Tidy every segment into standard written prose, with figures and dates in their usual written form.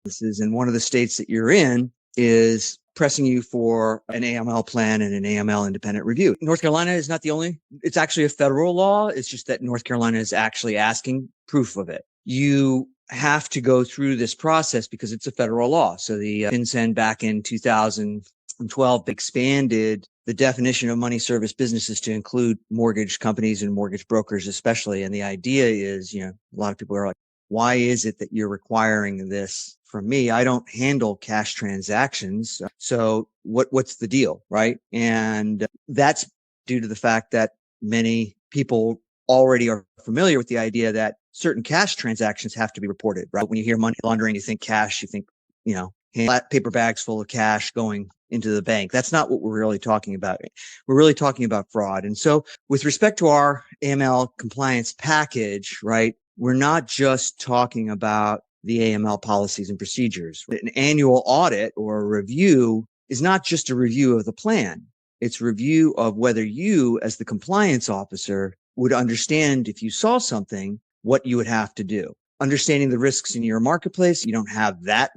This is in one of the states that you're in is pressing you for an AML plan and an AML independent review. North Carolina is not the only, it's actually a federal law. It's just that North Carolina is actually asking proof of it. You have to go through this process because it's a federal law. So the FinCEN back in 2012 expanded the definition of money service businesses to include mortgage companies and mortgage brokers especially. And the idea is, a lot of people are like, why is it that you're requiring this from me? I don't handle cash transactions. So what's the deal, right? And that's due to the fact that many people already are familiar with the idea that certain cash transactions have to be reported, right? When you hear money laundering, you think cash, you think, paper bags full of cash going into the bank. That's not what we're really talking about. We're really talking about fraud. And so with respect to our AML compliance package, right, we're not just talking about the AML policies and procedures. An annual audit or a review is not just a review of the plan. It's a review of whether you, as the compliance officer, would understand if you saw something, what you would have to do. Understanding the risks in your marketplace, you don't have that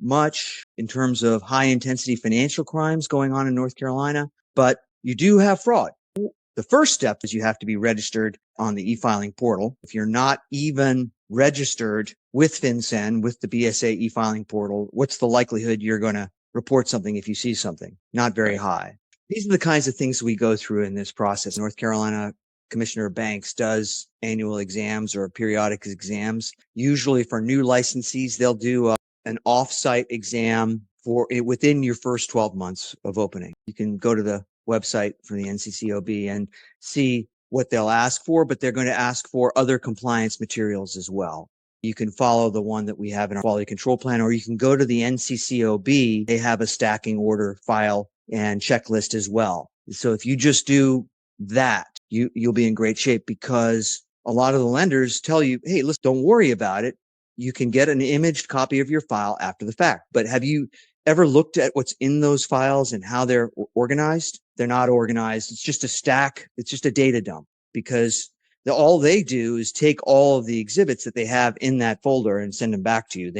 much in terms of high intensity financial crimes going on in North Carolina, but you do have fraud. The first step is you have to be registered on the e-filing portal. If you're not even registered with FinCEN, with the BSA e-filing portal, what's the likelihood you're going to report something if you see something? Not very high. These are the kinds of things we go through in this process. North Carolina Commissioner of Banks does annual exams or periodic exams. Usually for new licensees, they'll do an off-site exam for within your first 12 months of opening. You can go to the website for the NCCOB and see what they'll ask for, but they're going to ask for other compliance materials as well. You can follow the one that we have in our quality control plan, or you can go to the NCCOB. They have a stacking order file and checklist as well. So if you just do that, you'll be in great shape, because a lot of the lenders tell you, hey, listen, don't worry about it. You can get an imaged copy of your file after the fact. But have you ever looked at what's in those files and how they're organized? They're not organized. It's just a stack. It's just a data dump, because all they do is take all of the exhibits that they have in that folder and send them back to you.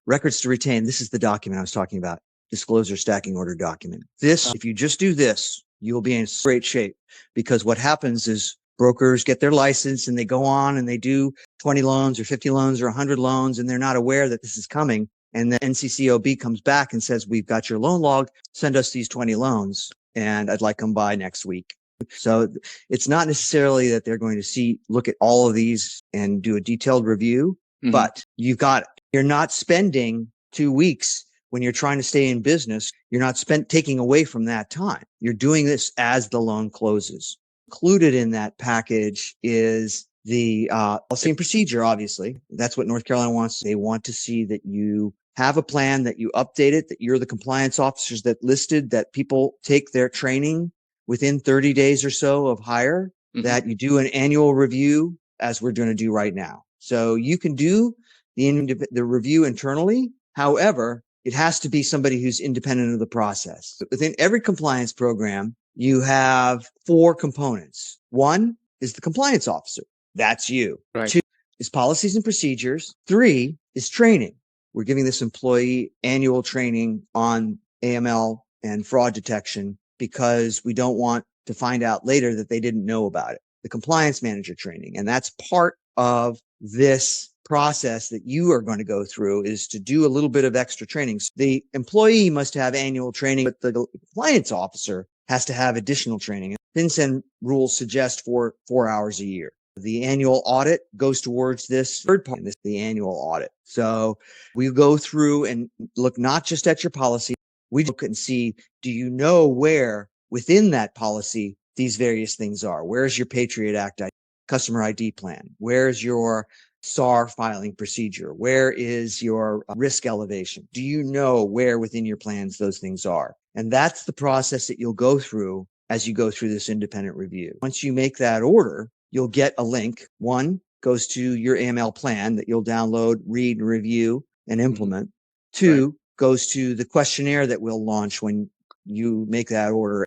Records to retain. This is the document I was talking about. Disclosure stacking order document. If you just do this, you'll be in great shape, because what happens is brokers get their license and they go on and they do 20 loans or 50 loans or 100 loans, and they're not aware that this is coming. And the NCCOB comes back and says, we've got your loan log. Send us these 20 loans and I'd like them by next week. So it's not necessarily that they're going to look at all of these and do a detailed review, but you've got it. You're not spending 2 weeks when you're trying to stay in business. You're not taking away from that time. You're doing this as the loan closes. Included in that package is the policy and procedure, obviously. That's what North Carolina wants. They want to see that you have a plan, that you update it, that you're the compliance officers that listed, that people take their training within 30 days or so of hire, that you do an annual review, as we're going to do right now. So you can do the review internally. However, it has to be somebody who's independent of the process. Within every compliance program, you have 4 components. 1 is the compliance officer. That's you. Right. 2 is policies and procedures. 3 is training. We're giving this employee annual training on AML and fraud detection, because we don't want to find out later that they didn't know about it. The compliance manager training. And that's part of this process that you are going to go through, is to do a little bit of extra training. So the employee must have annual training, but the compliance officer has to have additional training. FinCEN rules suggest 4 hours a year. The annual audit goes towards this third part, the annual audit. So we go through and look not just at your policy. We look and see, do you know where within that policy these various things are? Where's your Patriot Act customer ID plan? Where's your SAR filing procedure? Where is your risk elevation? Do you know where within your plans those things are? And that's the process that you'll go through as you go through this independent review. Once you make that order, you'll get a link. 1 goes to your AML plan that you'll download, read, and review, and implement. 2 goes to the questionnaire that we'll launch when you make that order.